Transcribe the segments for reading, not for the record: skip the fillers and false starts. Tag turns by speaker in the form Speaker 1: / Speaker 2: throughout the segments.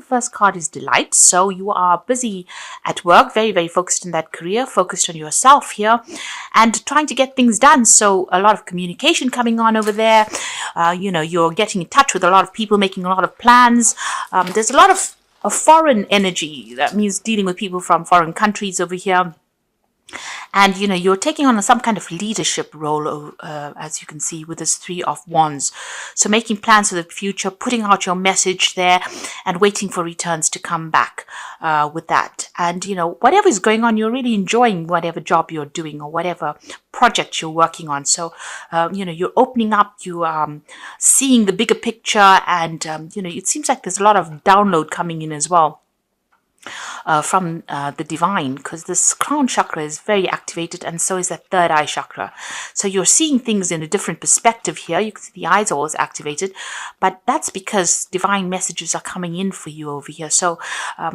Speaker 1: first card is delight. So you are busy at work, very, very focused in that career, focused on yourself here and trying to get things done. So a lot of communication coming on over there. You're getting in touch with a lot of people, making a lot of plans. There's a lot of foreign energy. That means dealing with people from foreign countries over here. And, you're taking on some kind of leadership role, as you can see, with this Three of Wands. So making plans for the future, putting out your message there and waiting for returns to come back with that. And, whatever is going on, you're really enjoying whatever job you're doing or whatever project you're working on. So, you're opening up, you seeing the bigger picture and, it seems like there's a lot of download coming in as well. From the divine, because this crown chakra is very activated and so is that third eye chakra. So you're seeing things in a different perspective here. You can see the eyes are always activated, but that's because divine messages are coming in for you over here. So,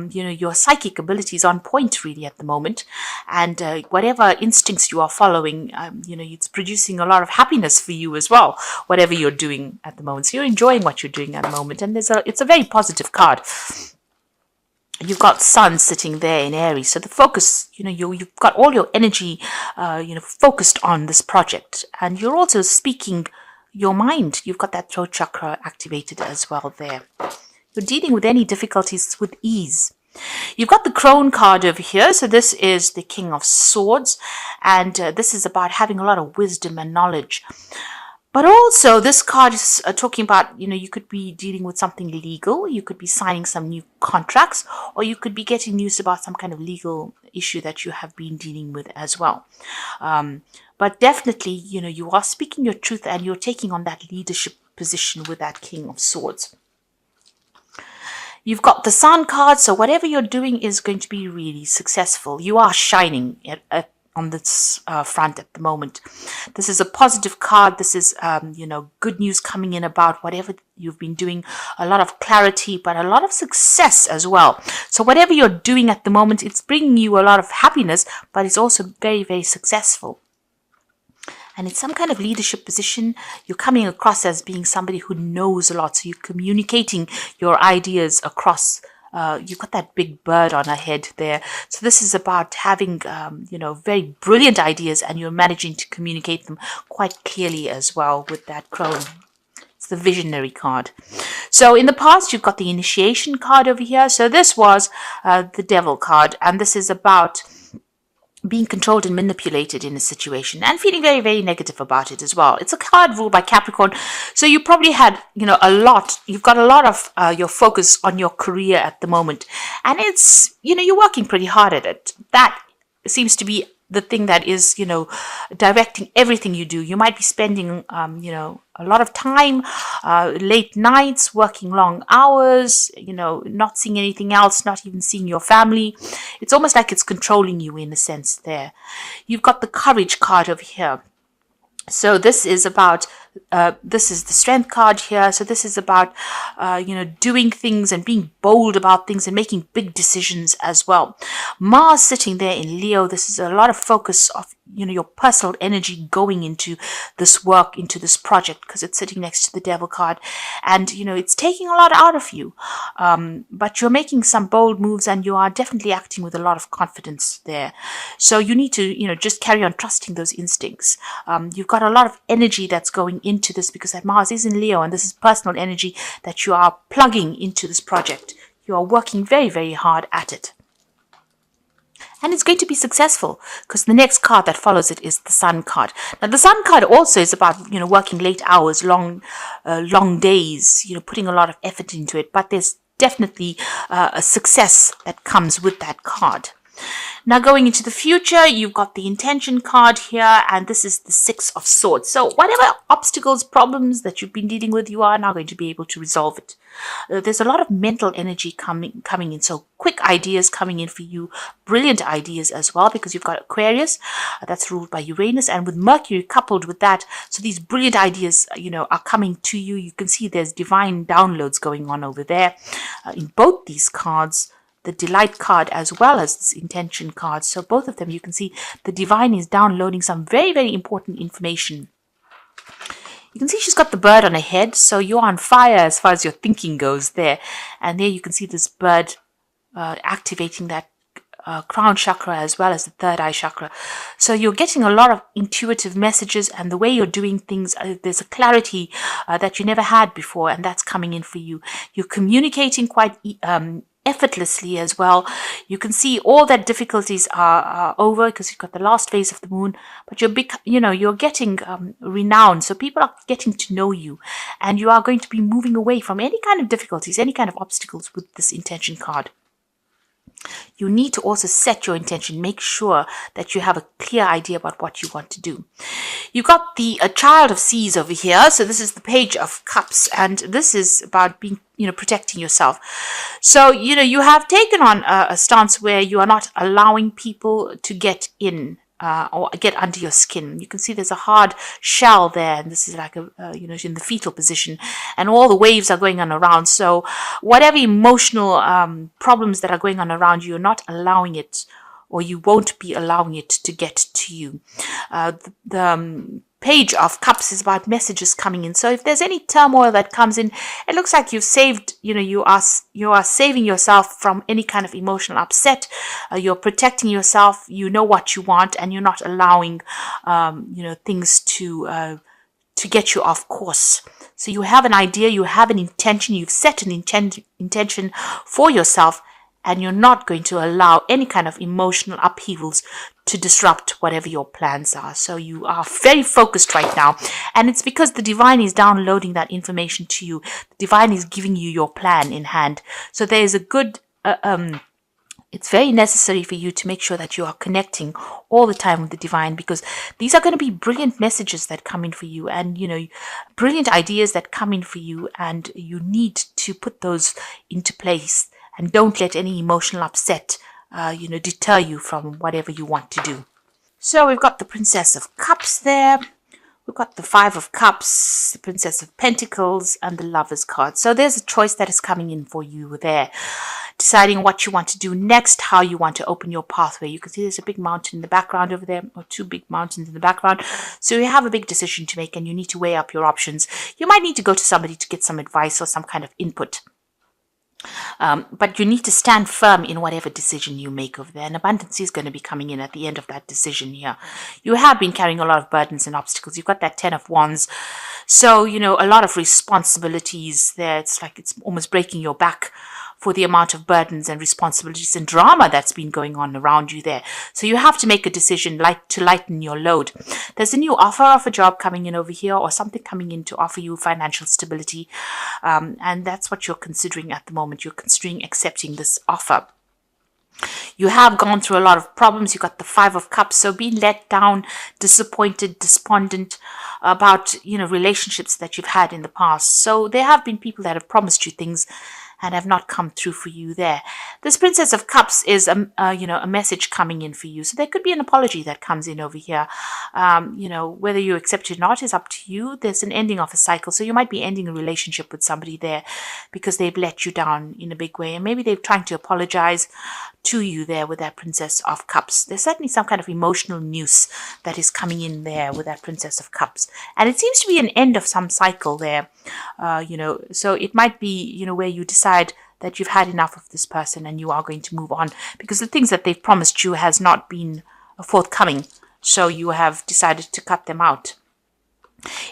Speaker 1: your psychic ability is on point really at the moment. And whatever instincts you are following, it's producing a lot of happiness for you as well, whatever you're doing at the moment. So you're enjoying what you're doing at the moment. And it's a very positive card. You've got Sun sitting there in Aries. So the focus, you've got all your energy, focused on this project. And you're also speaking your mind. You've got that throat chakra activated as well there. You're dealing with any difficulties with ease. You've got the Crone card over here. So this is the King of Swords. And this is about having a lot of wisdom and knowledge. But also this card is talking about, you could be dealing with something legal. You could be signing some new contracts, or you could be getting news about some kind of legal issue that you have been dealing with as well. But definitely, you are speaking your truth and you're taking on that leadership position with that King of Swords. You've got the Sun card. So whatever you're doing is going to be really successful. You are shining on this front at the moment. This is a positive card. This is, good news coming in about whatever you've been doing. A lot of clarity, but a lot of success as well. So whatever you're doing at the moment, it's bringing you a lot of happiness, but it's also very, very successful. And it's some kind of leadership position. You're coming across as being somebody who knows a lot. So you're communicating your ideas across. You've got that big bird on her head there. So this is about having, very brilliant ideas, and you're managing to communicate them quite clearly as well with that crone. It's the visionary card. So in the past, you've got the initiation card over here. So this was the devil card, and this is about being controlled and manipulated in a situation and feeling very, very negative about it as well. It's a card ruled by Capricorn. So you probably had, you've got a lot of your focus on your career at the moment. And it's, you're working pretty hard at it. That seems to be the thing that is, directing everything you do. You might be spending, a lot of time, late nights, working long hours, not seeing anything else, not even seeing your family. It's almost like it's controlling you in a sense there. You've got the courage card over here. So this is about, this is the strength card here. So this is about, doing things and being bold about things and making big decisions as well. Mars sitting there in Leo. This is a lot of focus of, your personal energy going into this work, into this project, because it's sitting next to the devil card. And, it's taking a lot out of you. But you're making some bold moves and you are definitely acting with a lot of confidence there. So you need to, just carry on trusting those instincts. You've got a lot of energy that's going into this because that Mars is in Leo, and this is personal energy that you are plugging into this project. You are working very, very hard at it. And it's going to be successful because the next card that follows it is the Sun card. Now, the Sun card also is about, working late hours, long days, putting a lot of effort into it. But there's definitely a success that comes with that card. Now, going into the future, you've got the intention card here, and this is the Six of Swords. So whatever obstacles, problems that you've been dealing with, you are now going to be able to resolve it. There's a lot of mental energy coming in. So quick ideas coming in for you, brilliant ideas as well, because you've got Aquarius that's ruled by Uranus, and with Mercury coupled with that. So these brilliant ideas, are coming to you. You can see there's divine downloads going on over there in both these cards. The delight card as well as this intention card. So both of them, you can see the divine is downloading some very, very important information. You can see she's got the bird on her head, so you're on fire as far as your thinking goes there. And there you can see this bird activating that crown chakra as well as the third eye chakra. So you're getting a lot of intuitive messages, and the way you're doing things, there's a clarity that you never had before, and that's coming in for you. You're communicating quite effortlessly as well. You can see all that difficulties are over because you've got the last phase of the moon, but you're getting renowned. So people are getting to know you, and you are going to be moving away from any kind of difficulties, any kind of obstacles with this intention card. You need to also set your intention. Make sure that you have a clear idea about what you want to do. You got the Child of Seas over here. So this is the Page of Cups, and this is about being, protecting yourself. So, you have taken on a stance where you are not allowing people to get in or get under your skin. You can see there's a hard shell there, and this is like in the fetal position, and all the waves are going on around. So whatever emotional problems that are going on around you, you're not allowing it, or you won't be allowing it to get to you. The Page of Cups is about messages coming in. So if there's any turmoil that comes in, it looks like you've saved, you are saving yourself from any kind of emotional upset. You're protecting yourself. You know what you want, and you're not allowing, things to get you off course. So you have an idea, you have an intention, you've set an intention for yourself, and you're not going to allow any kind of emotional upheavals to disrupt whatever your plans are. So you are very focused right now, and it's because the divine is downloading that information to you. The divine is giving you your plan in hand. So there is a good it's very necessary for you to make sure that you are connecting all the time with the divine, because these are going to be brilliant messages that come in for you, and brilliant ideas that come in for you, and you need to put those into place. And don't let any emotional upset, deter you from whatever you want to do. So we've got the Princess of Cups there. We've got the Five of Cups, the Princess of Pentacles, and the Lover's card. So there's a choice that is coming in for you there. Deciding what you want to do next, how you want to open your pathway. You can see there's a big mountain in the background over there, or two big mountains in the background. So you have a big decision to make, and you need to weigh up your options. You might need to go to somebody to get some advice or some kind of input. But you need to stand firm in whatever decision you make over there. And abundance is going to be coming in at the end of that decision here. You have been carrying a lot of burdens and obstacles. You've got that 10 of Wands. So, a lot of responsibilities there. It's like it's almost breaking your back for the amount of burdens and responsibilities and drama that's been going on around you there. So you have to make a decision to lighten your load. There's a new offer of a job coming in over here, or something coming in to offer you financial stability. And that's what you're considering at the moment. You're considering accepting this offer. You have gone through a lot of problems. You got the Five of Cups. So being let down, disappointed, despondent about, relationships that you've had in the past. So there have been people that have promised you things and have not come through for you there. This Princess of Cups is a message coming in for you. So there could be an apology that comes in over here. Whether you accept it or not is up to you. There's an ending of a cycle. So you might be ending a relationship with somebody there because they've let you down in a big way. And maybe they're trying to apologize to you there with that Princess of Cups. There's certainly some kind of emotional noose that is coming in there with that Princess of Cups. And it seems to be an end of some cycle there, so it might be, where you decide that you've had enough of this person and you are going to move on because the things that they've promised you has not been forthcoming. So you have decided to cut them out.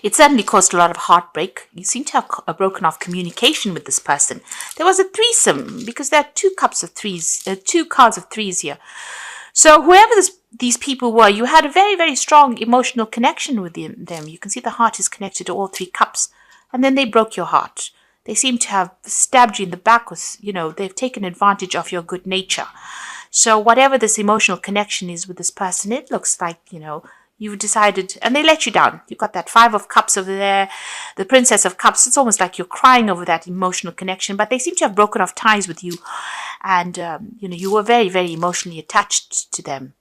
Speaker 1: It certainly caused a lot of heartbreak. You seem to have broken off communication with this person. There was a threesome because there are two cards of threes here. So whoever these people were, you had a very, very strong emotional connection with them. You can see the heart is connected to all three cups. And then they broke your heart. They seem to have stabbed you in the back with, they've taken advantage of your good nature. So whatever this emotional connection is with this person, it looks like, you've decided, and they let you down. You've got that Five of Cups over there, the Princess of Cups. It's almost like you're crying over that emotional connection, but they seem to have broken off ties with you. And, you were very, very emotionally attached to them.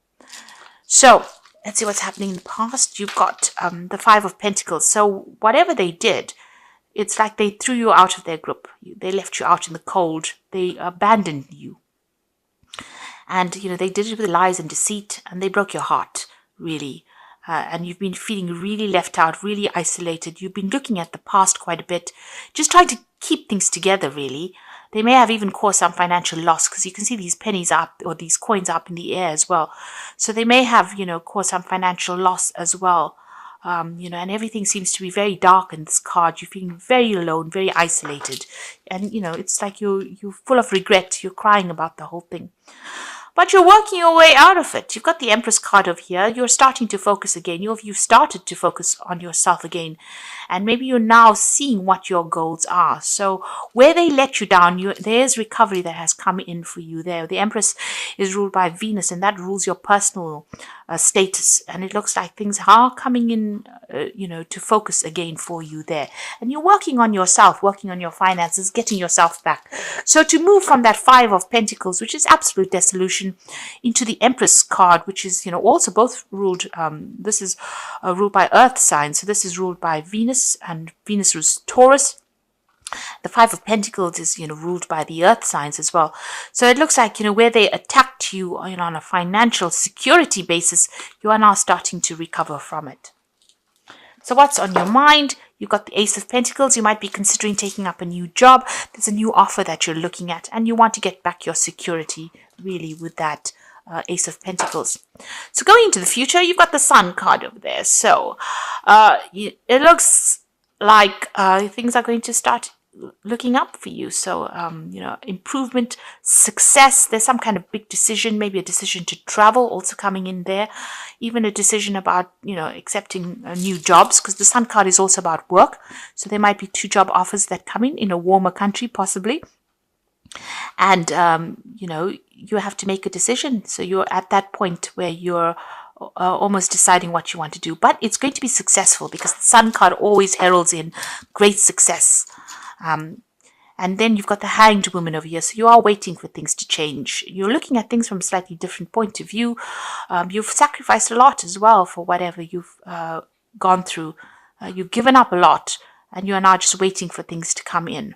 Speaker 1: So let's see what's happening in the past. You've got the Five of Pentacles. So whatever they did, it's like they threw you out of their group. They left you out in the cold. They abandoned you. And, they did it with lies and deceit, and they broke your heart, really. and you've been feeling really left out, really isolated. You've been looking at the past quite a bit, just trying to keep things together, really. They may have even caused some financial loss because you can see these pennies up or these coins up in the air as well. So they may have, caused some financial loss as well. And everything seems to be very dark in this card. You're feeling very alone, very isolated. And, it's like you're full of regret. You're crying about the whole thing. But you're working your way out of it. You've got the Empress card over here. You're starting to focus again. You've started to focus on yourself again. And maybe you're now seeing what your goals are. So where they let you down, there's recovery that has come in for you there. The Empress is ruled by Venus, and that rules your personal status. And it looks like things are coming in, to focus again for you there. And you're working on yourself, working on your finances, getting yourself back. So to move from that Five of Pentacles, which is absolute dissolution, into the Empress card, which is, also both ruled, this is ruled by Earth signs. So this is ruled by Venus, and Venus rules Taurus. The Five of Pentacles is, ruled by the Earth signs as well. So it looks like, where they attacked you, on a financial security basis, you are now starting to recover from it. So what's on your mind? You've got the Ace of Pentacles. You might be considering taking up a new job. There's a new offer that you're looking at, and you want to get back your security, really, with that Ace of Pentacles. So going into the future, you've got the Sun card over there. So it looks like things are going to start looking up for you. So, improvement, success. There's some kind of big decision, maybe a decision to travel also coming in there. Even a decision about, accepting new jobs, because the Sun card is also about work. So there might be 2 job offers that come in a warmer country, possibly. And, you have to make a decision. So you're at that point where you're almost deciding what you want to do. But it's going to be successful because the Sun card always heralds in great success. And then you've got the Hanged Woman over here. So you are waiting for things to change. You're looking at things from a slightly different point of view. You've sacrificed a lot as well for whatever you've gone through. You've given up a lot, and you are now just waiting for things to come in.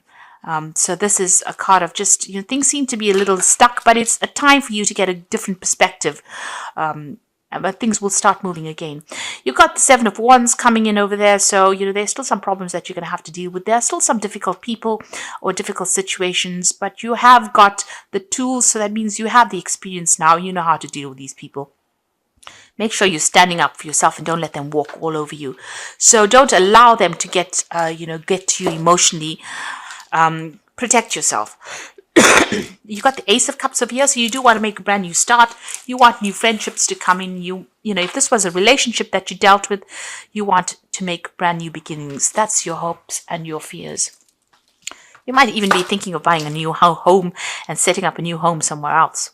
Speaker 1: So this is a card of just, things seem to be a little stuck, but it's a time for you to get a different perspective. But things will start moving again. You've got the Seven of Wands coming in over there. So, there's still some problems that you're going to have to deal with. There are still some difficult people or difficult situations, but you have got the tools. So that means you have the experience now. You know how to deal with these people. Make sure you're standing up for yourself and don't let them walk all over you. So don't allow them to get to you emotionally. Protect yourself. You've got the Ace of Cups over here, so you do want to make a brand new start. You want new friendships to come in. If this was a relationship that you dealt with, you want to make brand new beginnings. That's your hopes and your fears. You might even be thinking of buying a new home and setting up a new home somewhere else.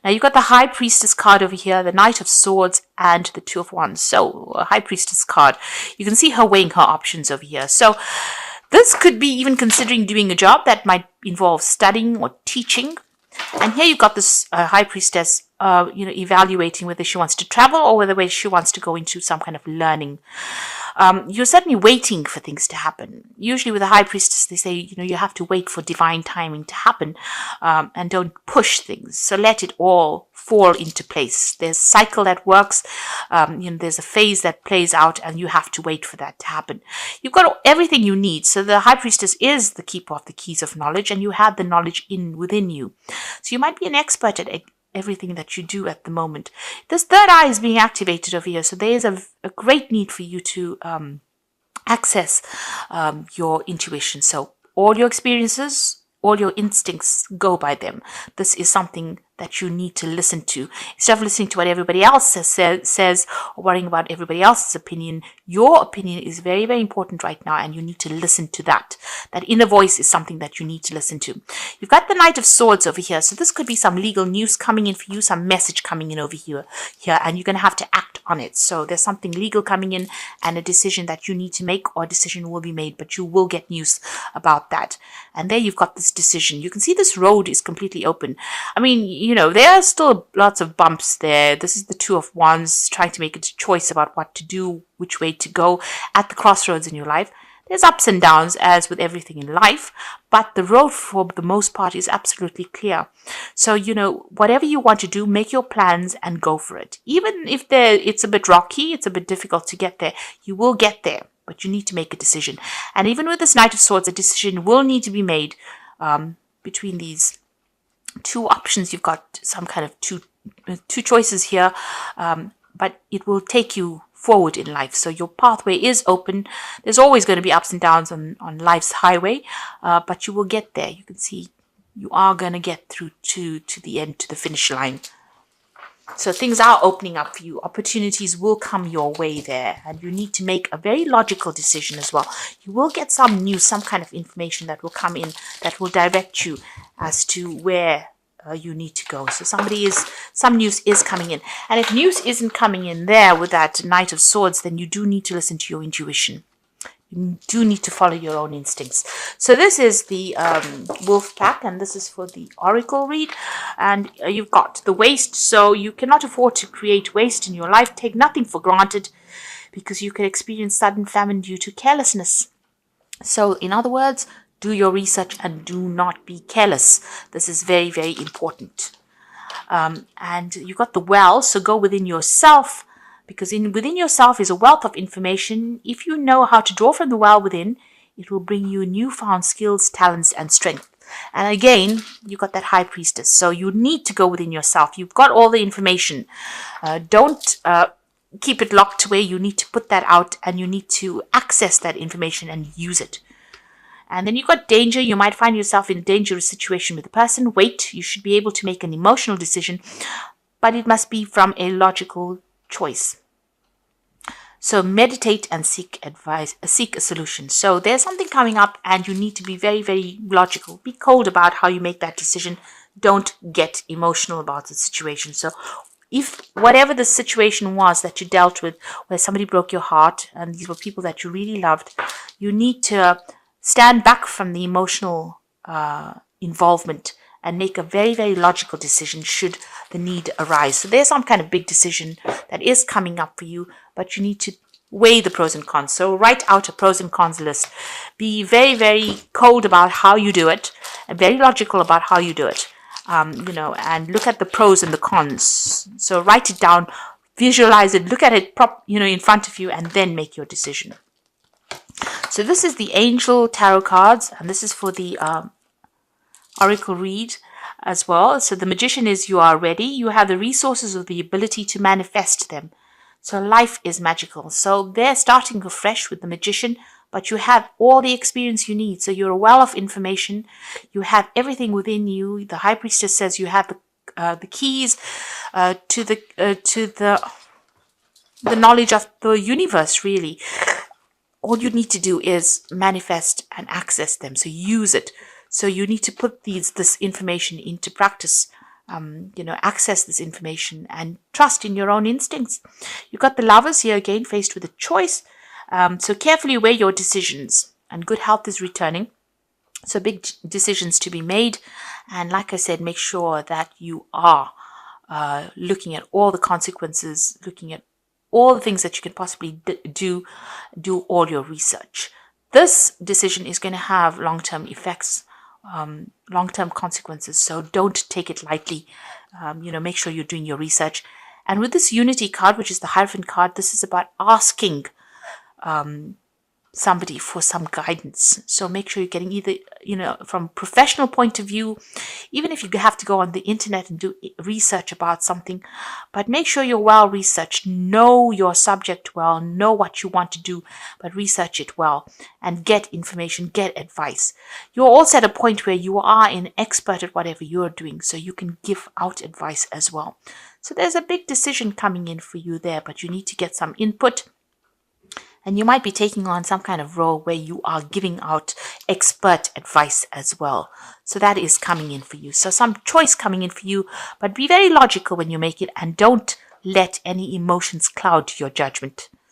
Speaker 1: Now you've got the High Priestess card over here, the Knight of Swords, and the Two of Wands. So a High Priestess card. You can see her weighing her options over here. So this could be even considering doing a job that might involve studying or teaching. And here you've got this High Priestess, evaluating whether she wants to travel or whether she wants to go into some kind of learning. You're certainly waiting for things to happen. Usually with a High Priestess, they say, you have to wait for divine timing to happen, and don't push things. So let it all fall into place. There's a cycle that works. There's a phase that plays out, and you have to wait for that to happen. You've got everything you need. So the High Priestess is the keeper of the keys of knowledge, and you have the knowledge within you. So you might be an expert at everything that you do at the moment. This third eye is being activated over here. So there is a great need for you to access your intuition. So all your experiences, all your instincts, go by them. This is something that you need to listen to. Instead of listening to what everybody else says or worrying about everybody else's opinion, your opinion is very, very important right now, and you need to listen to that. That inner voice is something that you need to listen to. You've got the Knight of Swords over here. So this could be some legal news coming in for you, some message coming in over here, and you're going to have to act on it. So there's something legal coming in and a decision that you need to make, or a decision will be made, but you will get news about that. And there you've got this decision. You can see this road is completely open. I mean, there are still lots of bumps there. This is the Two of Wands trying to make a choice about what to do, which way to go at the crossroads in your life. There's ups and downs as with everything in life, but the road for the most part is absolutely clear. So, whatever you want to do, make your plans and go for it. Even if it's a bit rocky, it's a bit difficult to get there, you will get there, but you need to make a decision. And even with this Knight of Swords, a decision will need to be made between these two options. You've got some kind of two choices here, but it will take you forward in life. So your pathway is open. There's always going to be ups and downs on life's highway, but you will get there. You can see you are going to get through to the end, to the finish line. So things are opening up for you. Opportunities will come your way there, and you need to make a very logical decision as well. You will get some news, some kind of information that will come in that will direct you as to where you need to go. So some news is coming in. And if news isn't coming in there with that Knight of Swords, then you do need to listen to your intuition. You do need to follow your own instincts. So this is the wolf pack, and this is for the oracle read. And you've got the waste. So you cannot afford to create waste in your life. Take nothing for granted, because you can experience sudden famine due to carelessness. So in other words, do your research and do not be careless. This is very, very important. And you got the well, so go within yourself, because within yourself is a wealth of information. If you know how to draw from the well within, it will bring you newfound skills, talents, and strength. And again, you got that High Priestess. So you need to go within yourself. You've got all the information. Don't keep it locked away. You need to put that out, and you need to access that information and use it. And then you've got danger. You might find yourself in a dangerous situation with a person. Wait, you should be able to make an emotional decision, but it must be from a logical choice. So meditate and seek advice, seek a solution. So there's something coming up, and you need to be very, very logical. Be cold about how you make that decision. Don't get emotional about the situation. So if whatever the situation was that you dealt with, where somebody broke your heart, and these were people that you really loved, you need to stand back from the emotional involvement and make a very, very logical decision should the need arise. So there's some kind of big decision that is coming up for you, but you need to weigh the pros and cons. So write out a pros and cons list. Be very, very cold about how you do it, and very logical about how you do it. And look at the pros and the cons. So write it down, visualize it, look at it in front of you, and then make your decision. So this is the Angel Tarot cards, and this is for the Oracle read as well. So the Magician is you are ready. You have the resources or the ability to manifest them. So life is magical. So they're starting afresh with the Magician, but you have all the experience you need. So you're a well of information. You have everything within you. The High Priestess says you have the keys to the knowledge of the universe, really. All you need to do is manifest and access them. So use it. So you need to put this information into practice. Access this information and trust in your own instincts. You've got the Lovers here again, faced with a choice. So carefully weigh your decisions, and good health is returning. So big decisions to be made. And like I said, make sure that you are looking at all the consequences, looking at all the things that you can possibly do all your research. This decision is going to have long-term effects, long-term consequences. So don't take it lightly. Make sure you're doing your research. And with this Unity card, which is the Hierophant card, this is about asking somebody for some guidance. So make sure you're getting either, from a professional point of view, even if you have to go on the internet and do research about something, but make sure you're well researched, know your subject well, know what you want to do, but research it well and get information, get advice. You're also at a point where you are an expert at whatever you're doing, so you can give out advice as well. So there's a big decision coming in for you there, but you need to get some input. And you might be taking on some kind of role where you are giving out expert advice as well. So that is coming in for you. So some choice coming in for you, but be very logical when you make it, and don't let any emotions cloud your judgment.